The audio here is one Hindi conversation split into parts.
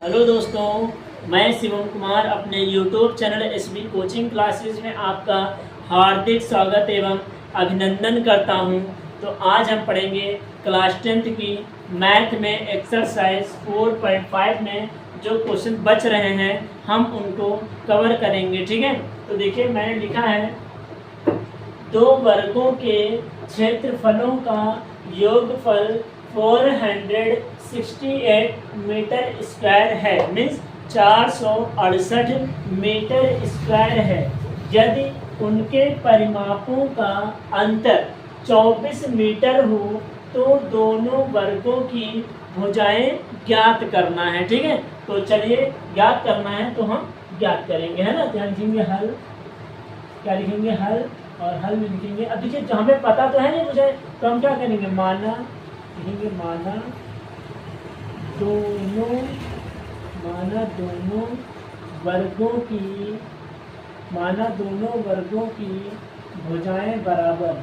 हेलो दोस्तों, मैं शिवम कुमार अपने YouTube channel SB coaching classes में आपका हार्दिक स्वागत एवं अभिनंदन करता हूं। तो आज हम पढ़ेंगे क्लास 10th की मैथ में एक्सरसाइज 4.5 में जो क्वेश्चन बच रहे हैं हम उनको कवर करेंगे। ठीक है, तो देखिए मैंने लिखा है दो वर्गों के क्षेत्रफलों का योगफल 468 मीटर स्क्वायर है, मीन्स 468 मीटर स्क्वायर है। यदि उनके परिमापों का अंतर 24 मीटर हो तो दोनों वर्गों की भुजाएं ज्ञात करना है। ठीक है, तो चलिए ज्ञात करना है तो हम ज्ञात करेंगे, है ना। ध्यान लिखेंगे हल, क्या लिखेंगे हल, और हल में लिखेंगे। अब देखिए जहाँ पे पता तो है नहीं मुझे, तो हम क्या करेंगे माना लिखेंगे, माना दोनों वर्गों की भुजाएं बराबर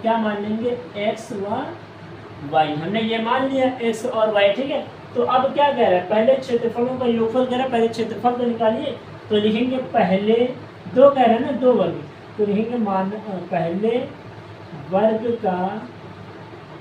क्या मान लेंगे, एक्स व वाई। हमने ये मान लिया एक्स और वाई। ठीक है, तो अब क्या कह रहा है, पहले क्षेत्रफलों का योगफल कह रहा है, पहले क्षेत्रफल तो निकालिए। तो लिखेंगे पहले दो, कह रहे हैं ना दो वर्ग, तो लिखेंगे पहले वर्ग का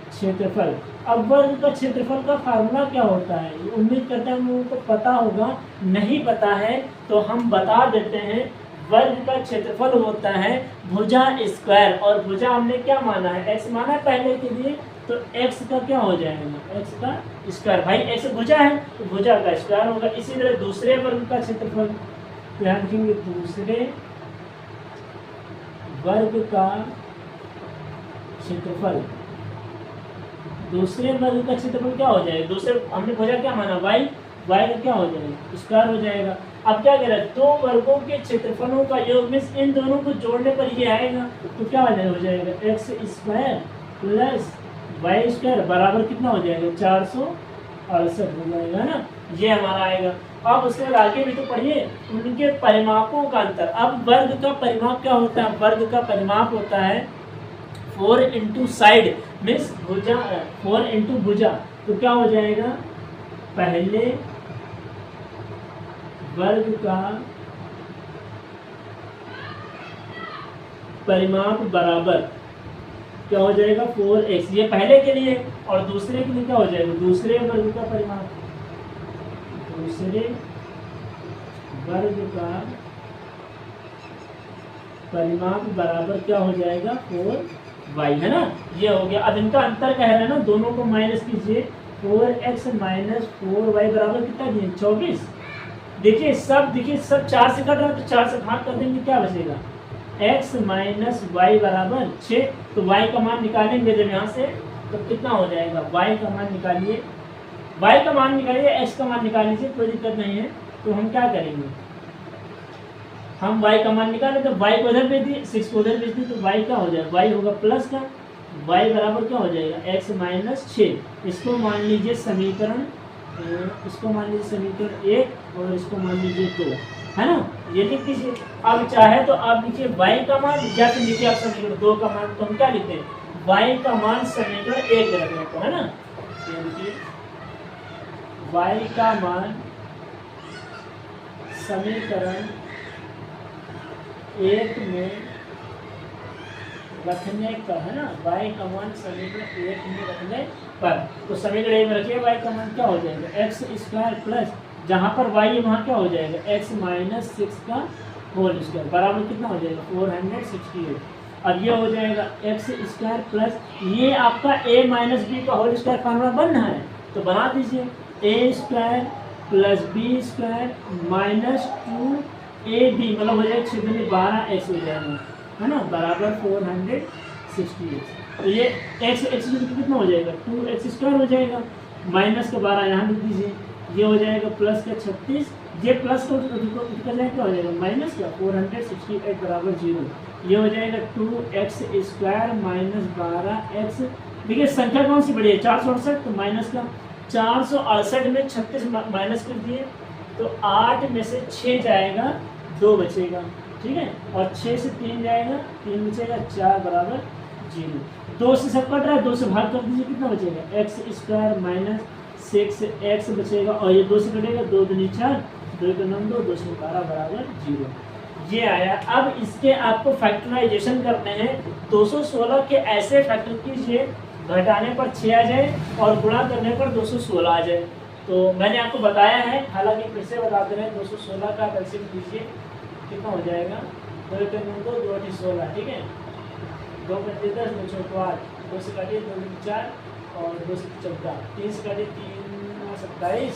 क्षेत्रफल। अब वर्ग का क्षेत्रफल का फार्मूला क्या होता है, उम्मीद करते हैं हम लोगों को पता होगा, नहीं पता है तो हम बता देते हैं। वर्ग का क्षेत्रफल होता है भुजा स्क्वायर, और भुजा हमने क्या माना है, एक्स माना है पहले के लिए, तो एक्स का क्या हो जाएगा, एक्स का स्क्वायर। भाई एक्स भुजा है तो भुजा का स्क्वायर होगा। इसी तरह दूसरे वर्ग का क्षेत्रफल, ध्यान रखेंगे दूसरे वर्ग का क्षेत्रफल, दूसरे वर्ग का क्षेत्रफल क्या हो जाएगा, दूसरे हमने भुजा क्या माना वाई, वाई का क्या हो जाएगा, स्क्वायर हो जाएगा। अब क्या कह रहा है, दो वर्गों के क्षेत्रफलों का योग, मीन्स इन दोनों को जोड़ने पर ये आएगा, तो क्या हो जाएगा X square plus Y square बराबर कितना हो जाएगा, 468 हो जाएगा ना, ये हमारा आएगा। अब उसके बाद आगे भी तो पढ़िए, उनके परिमापों का अंतर। अब वर्ग का परिमाप क्या होता है, वर्ग का परिमाप होता है 4 इंटू साइड, मीन्स भुजा, 4 इंटू भुजा, तो क्या हो जाएगा, पहले वर्ग का परिमाप बराबर क्या हो जाएगा 4x, ये पहले के लिए, और दूसरे के लिए क्या हो जाएगा, दूसरे वर्ग का परिमाप, दूसरे वर्ग का परिमाप बराबर क्या हो जाएगा 4y, है ना, ये हो गया। अब इनका अंतर कह रहे हैं ना, दोनों को माइनस कीजिए, 4x माइनस 4y बराबर कितना दिए 24। देखिए सब 4 से कट रहा है, तो 4 से भाग कर देंगे, क्या बचेगा x माइनस वाई बराबर 6। तो y का मान निकालेंगे जब यहाँ से, तो कितना हो जाएगा, y का मान निकालिए, y का मान निकालिए, x का मान निकाल लीजिए, कोई दिक्कत नहीं है। तो हम क्या करेंगे, हम y का मान निकालें, तो y को उधर भेज दिए, 6 को उधर भेज दिए, तो y क्या हो जाएगा, y होगा प्लस का, y बराबर क्या हो जाएगा x माइनस 6। इसको मान लीजिए समीकरण, इसको मान लीजिए समीकरण 1 और इसको मान लीजिए 2, है ना, ये लिख दीजिए। अब चाहे तो आप लिखिए y का मान, या फिर लिखिए आप समीकरण 2 का मान, तो हम क्या लिखते हैं y का मान समीकरण 1 रखने को, है ना, y का मान समीकरण 1 में रखने का, है ना, y का मान समीकरण 1 में रखने पर, तो समीकरण 1 में रखिए, y का मान क्या हो जाएगा एक्स स्क्वायर प्लस, जहाँ पर y है वहाँ क्या हो जाएगा x माइनस 6 का होल स्क्वायर बराबर कितना हो जाएगा 468। अब ये हो जाएगा एक्स स्क्वायर प्लस, ये आपका a माइनस बी का होल स्क्वायर फार्मूला बनना है, तो बना दीजिए, a square plus B square minus 2ab, मतलब हो जाएगा 6 में 12x हो जाएगा, है ना, बराबर 468। तो ये x कितना हो जाएगा 2x स्क्वायर हो जाएगा, माइनस का 12 यहाँ लिख दीजिए, ये हो जाएगा प्लस का 36, ये प्लस को क्या हो जाएगा माइनस का 468 बराबर 0। ये हो जाएगा 2x स्क्वायर माइनस 12x। देखिए संख्या कौन सी बड़ी है 468, तो माइनस का 468 में 36 माइनस कर दिए, तो 8 में से 6 जाएगा, 2 बचेगा, ठीक है, और 6 से 3 जाएगा, 3 बचेगा, 4 बराबर 0। 2 से सब कट रहा है, 2 से भाग कर दीजिए, कितना बचेगा एक्स स्क्वायर माइनस 6x बचेगा, और ये 2 से कटेगा, 2 दूनी 4, 2 का 9 2, 2 से 12 बराबर 0। ये आया। अब इसके आपको फैक्टराइजेशन करने हैं। 216 के ऐसे फैक्टर कीजिए घटाने पर 6 आ जाए और गुणा करने पर 216 आ जाए। तो मैंने आपको बताया है, हालांकि फिर से बता दे रहे हैं, 216 का एलसीएम कीजिए, कितना हो जाएगा 2 का 9 2, 2 16, ठीक है, 2 5 10, 2 6 8, 2 से काटिए 2 4 और 2 से 14, 3 से काटिए 3 27,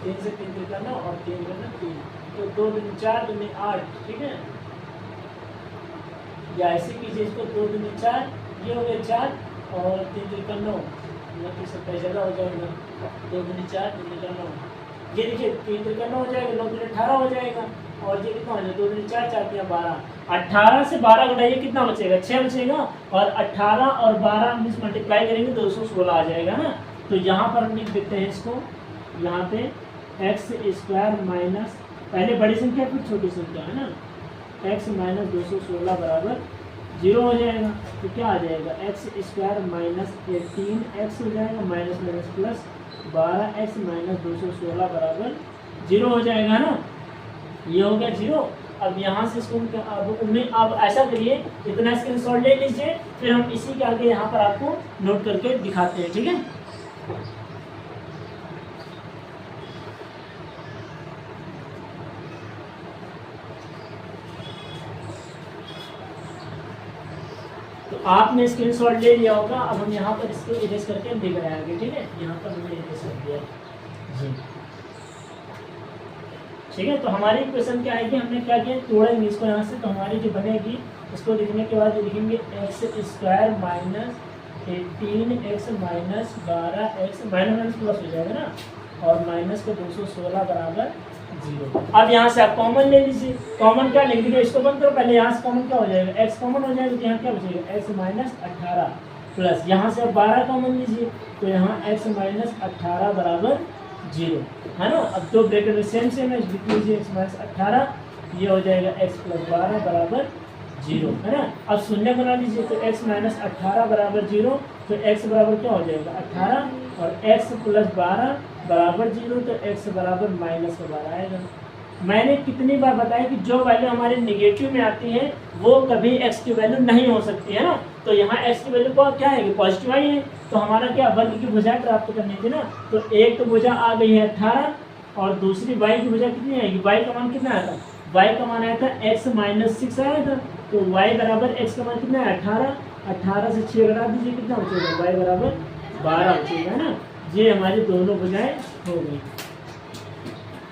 3 से 3 3 9 और 3 3, तो 2 2 4 2 8, ठीक है, या ऐसे कीजिए इसको 2 2 4, ये हो गया 4 और 3 3 9, मतलब 27 ज़्यादा हो जाएगा, 2 2 4 2 3 9, ये देखिए 3 3 9 हो जाएगा, 9 3 18 हो जाएगा, और ये कितना हो जाएगा 2 3 4 4 3 12, 18 से 12 घटाइए कितना बचेगा 6 बचेगा, और 18 और 12 मिस मल्टीप्लाई करेंगे 216 आ जाएगा ना। तो यहाँ पर हम लिख देते हैं इसको, यहाँ पे एक्स स्क्वायर माइनस पहले बड़ी संख्या फिर छोटी संख्या है ना, एक्स माइनस 216 बराबर 0 हो जाएगा। तो क्या आ जाएगा एक्स स्क्वायर माइनस 18x हो जाएगा, minus minus plus 12x minus 216 बराबर 0 हो जाएगा ना, ये हो गया 0। अब यहाँ से इसको अब ऐसा करिए, इतना स्क्रीनशॉट ले लीजिए, फिर हम इसी के आगे यहाँ पर आपको नोट करके दिखाते हैं, ठीक है। तो आपने स्क्रीनशॉट ले लिया होगा, अब हम यहाँ पर इसको इरेज करके हम दिख रहे हैं, ठीक है, यहाँ पर हमने इरेज कर दिया जी, ठीक है। तो हमारी क्वेश्चन क्या है कि हमने क्या किया, तोड़ेंगे इसको यहाँ से, तो हमारी जो बनेगी इसको लिखने के बाद लिखेंगे x square minus 18x minus 12x minus minus plus हो जाएगा ना, और माइनस का 216 बराबर 0। अब यहाँ से आप कॉमन ले लीजिए, कॉमन क्या लिख दीजिए, इसको बंद करो पहले, यहाँ से कॉमन क्या हो जाएगा x कॉमन हो जाएगा, तो यहाँ क्या बचेगा x माइनस 18 प्लस, यहाँ से आप 12 कॉमन लीजिए, तो यहाँ x माइनस 18 बराबर 0 है ना। अब दो ब्रैकेट में सेम सेम है, लिख लीजिए x माइनस 18, ये हो जाएगा x प्लस 12 बराबर 0 है ना। अब शून्य बना लीजिए, तो x माइनस 18 बराबर 0, तो x बराबर क्या हो जाएगा 18, और x प्लस 12 बराबर 0, तो x बराबर माइनस 12 आएगा। मैंने कितनी बार बताया कि जो वैल्यू हमारे निगेटिव में आती है वो कभी x की वैल्यू नहीं हो सकती है ना, तो यहाँ x की वैल्यू को क्या है, पॉजिटिव आई है, तो हमारा क्या वर्ग की भुजा प्राप्त करनी थी ना, तो एक तो भुजा आ गई है 18, और दूसरी y की भुजा कितनी आएगी, y का मान कितना आया था, y का मान आया था x माइनस 6 आया था, तो y बराबर x का मान कितना है 18, 18 से 6 घटा दीजिए, कितना बचेगा y बराबर 12 बचेगा है ना। ये हमारी दोनों भुजाएं हो गई,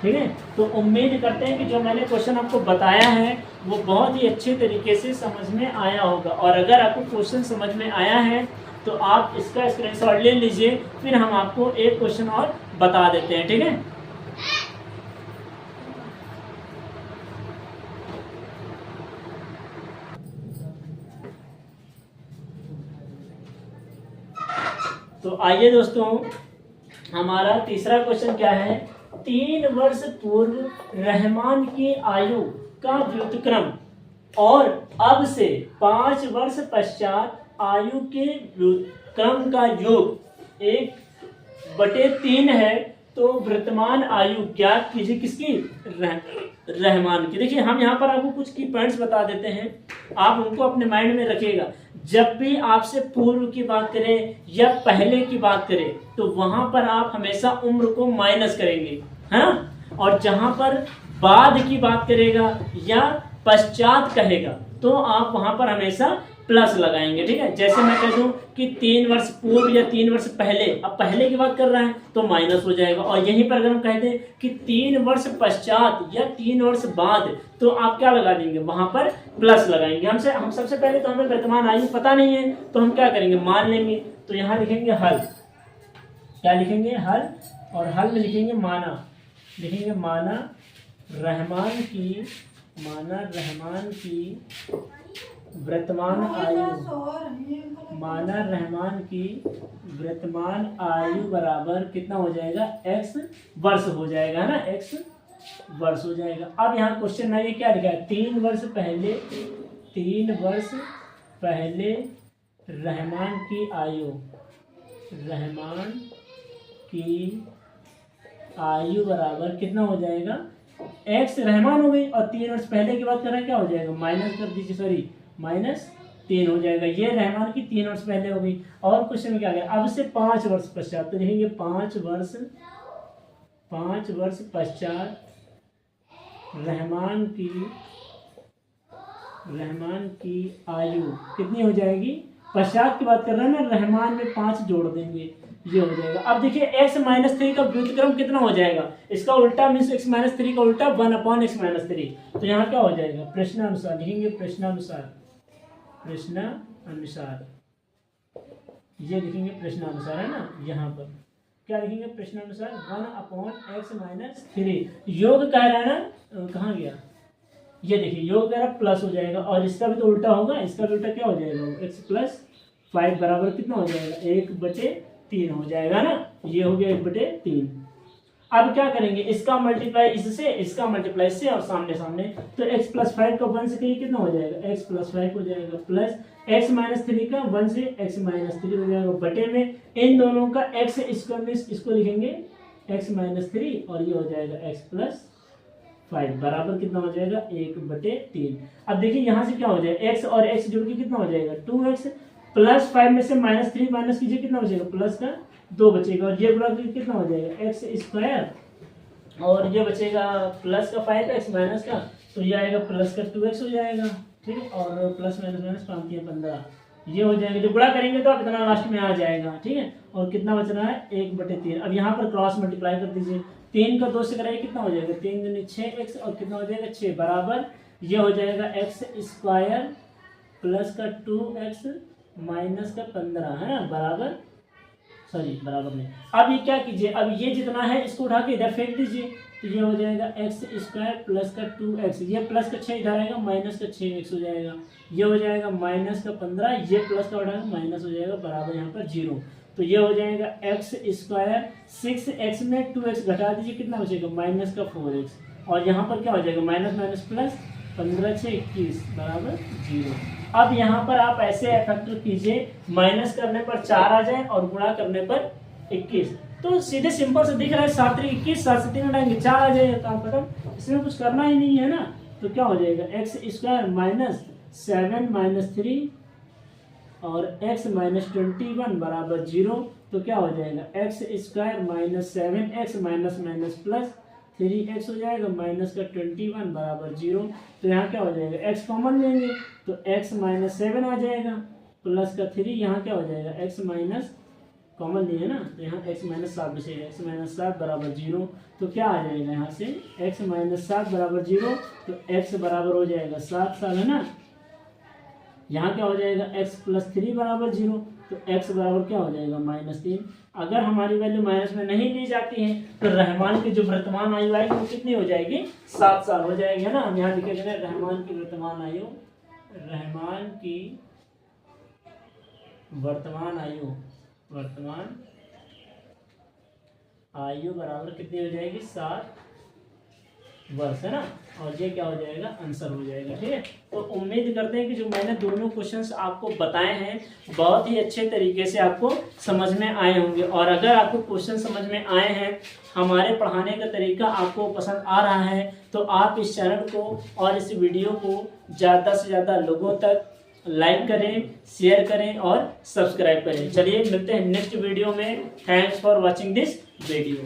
ठीक है। तो उम्मीद करते हैं कि जो मैंने क्वेश्चन आपको बताया है वो बहुत ही अच्छे तरीके से समझ में आया होगा, और अगर आपको क्वेश्चन समझ में आया है तो आप इसका स्क्रीनशॉट ले लीजिए, फिर हम आपको एक क्वेश्चन और बता देते हैं, ठीक है। तो आइए दोस्तों, हमारा तीसरा क्वेश्चन क्या है, 3 वर्ष पूर्व रहमान की आयु का व्युत्क्रम और अब से 5 वर्ष पश्चात आयु के व्युत्क्रम का योग 1/3 है, तो वर्तमान आयु ज्ञात कीजिए किसकी, रहमान की। देखिए हम यहाँ पर आपको कुछ की पॉइंट्स बता देते हैं, आप उनको अपने माइंड में रखिएगा। जब भी आपसे पूर्व की बात करें या पहले की बात करें तो वहां पर आप हमेशा उम्र को माइनस करेंगे, है ना, और जहां पर बाद की बात करेगा या पश्चात कहेगा तो आप वहां पर हमेशा प्लस लगाएंगे, ठीक है। जैसे मैं कह दूं कि 3 वर्ष पूर्व या 3 वर्ष पहले, अब पहले की बात कर रहा है तो माइनस हो जाएगा, और यहीं पर अगर हम कह दें कि 3 वर्ष पश्चात या 3 वर्ष बाद, तो आप क्या लगा देंगे, वहां पर प्लस लगाएंगे। हम सबसे पहले तो हमें वर्तमान आयु पता नहीं है, तो हम क्या करेंगे, मान लेंगे, तो यहाँ लिखेंगे हल, क्या लिखेंगे, हल, और हल में लिखेंगे माना, लिखेंगे माना रहमान की वर्तमान आयु, माना रहमान की वर्तमान आयु बराबर कितना हो जाएगा, x वर्ष हो जाएगा ना, x वर्ष हो जाएगा। अब यहाँ क्वेश्चन में ये क्या लिखा है, 3 वर्ष पहले रहमान की आयु, रहमान की आयु बराबर कितना हो जाएगा, एक्स रहमान हो गई और 3 वर्ष पहले की बात कर रहे हैं, क्या हो जाएगा, माइनस कर दीजिए, सॉरी -3 हो जाएगा। ये रहमान की 3 वर्ष पहले हो गई। और क्वेश्चन में क्या गया, अब से 5 वर्ष पश्चात, तो लिखेंगे 5 वर्ष पश्चात रहमान की आयु कितनी हो जाएगी, पश्चात की बात कर रहे हैं ना, रहमान में 5 जोड़ देंगे, ये हो जाएगा। अब देखिए x-3 का व्युत्क्रम कितना हो जाएगा, इसका उल्टा मीन्स x-3 का उल्टा 1/x-3। तो यहाँ क्या हो जाएगा, प्रश्नानुसार लिखेंगे, प्रश्नानुसार ये लिखेंगे प्रश्नानुसार, है ना। यहाँ पर क्या लिखेंगे, प्रश्नानुसार 1/x-3। योग कह रहा है ना, कहाँ गया, ये देखिए योग कह रहा प्लस हो जाएगा, और इसका भी तो उल्टा होगा, इसका भी उल्टा क्या हो जाएगा, x + 5 बराबर कितना हो जाएगा, 1/3 हो जाएगा ना। ये हो गया 1/3। अब क्या करेंगे, इसका मल्टीप्लाई इससे, इसका मल्टीप्लाई इससे, और सामने सामने, तो x + 5 का 1 से कहीं कितना हो जाएगा, x + 5 हो जाएगा, प्लस x-3 का 1 से x-3 हो जाएगा, बटे में इन दोनों का x² में इसको लिखेंगे x-3, और ये हो जाएगा x + 5 बराबर कितना हो जाएगा, 1/3। अब देखिए यहाँ से क्या हो जाएगा, x और x जोड़ के कितना हो जाएगा, 2x, प्लस 5 में से -3 माइनस कीजिए, कितना बचेगा, प्लस का 2 बचेगा, और ये गुणा करके कितना हो जाएगा, x², और ये बचेगा प्लस का 5x माइनस का, तो ये आएगा प्लस का 2x हो जाएगा, ठीक है, और प्लस माइनस 5 × 15, ये हो जाएगा। जो गुणा करेंगे तो आप इतना लास्ट में आ जाएगा, ठीक है। और कितना बच रहा है, 1/3। अब यहाँ पर क्रॉस मल्टीप्लाई कर दीजिए, 3 का 2 से कराइए, कितना हो जाएगा, 3 दूनी 6x, और कितना हो जाएगा 6 बराबर, ये हो जाएगा x² प्लस का 2x माइनस का 15, है ना, बराबर, सॉरी बराबर नहीं। अब ये क्या कीजिए, अब ये जितना है इसको उठा के इधर फेंक दीजिए, तो ये हो जाएगा x² प्लस का 2x, ये प्लस का 6 इधर आएगा, माइनस का 6x हो जाएगा, ये हो जाएगा माइनस का 15, ये प्लस का उठाएगा माइनस हो जाएगा, बराबर यहाँ पर 0। तो ये हो जाएगा x², 6x में 2x घटा दीजिए, कितना बचेगा, माइनस का 4x, और यहाँ पर क्या हो जाएगा, माइनस माइनस प्लस, 15 × 6 = 21 बराबर 0। अब यहाँ पर आप ऐसे फैक्टर कीजिए, माइनस करने पर 4 आ जाए और गुणा करने पर 21, तो सीधे सिंपल से दिख रहा है, 7 × 21, 7 से 3 हटाएंगे 4 आ जाएगा, काम खत्म, इसमें कुछ करना ही नहीं है ना। तो क्या हो जाएगा, x² -7 - 3 और x - 21 बराबर 0। तो क्या हो जाएगा, x² -7x minus plus 3x हो जाएगा, माइनस का 21 बराबर 0। तो यहाँ क्या हो जाएगा, x कॉमन लेंगे तो x - 7 आ जाएगा, प्लस का 3, यहाँ क्या हो जाएगा, x माइनस कॉमन लिए ना, तो यहाँ x - 7 बचेगा, x - 7 बराबर 0। तो क्या आ जाएगा यहाँ से, x - 7 बराबर 0, तो x बराबर हो जाएगा 7 है ना। यहाँ क्या हो जाएगा, x + 3 बराबर 0, तो x बराबर क्या हो जाएगा, -3। अगर हमारी वैल्यू माइनस में नहीं ली जाती है तो रहमान की जो वर्तमान आयु आएगी वो कितनी हो जाएगी, 7 साल हो जाएगी, है ना। हम यहाँ लिखे गए रहमान की वर्तमान आयु, रहमान की वर्तमान आयु बराबर कितनी हो जाएगी, 7 वर्ष, है ना। और ये क्या हो जाएगा, आंसर हो जाएगा, ठीक है। तो उम्मीद करते हैं कि जो मैंने दोनों क्वेश्चंस आपको बताए हैं बहुत ही अच्छे तरीके से आपको समझ में आए होंगे। और अगर आपको क्वेश्चन समझ में आए हैं, हमारे पढ़ाने का तरीका आपको पसंद आ रहा है, तो आप इस चैनल को और इस वीडियो को ज़्यादा से ज़्यादा लोगों तक लाइक करें, शेयर करें और सब्सक्राइब करें। चलिए मिलते हैं नेक्स्ट वीडियो में। Thanks for watching this video.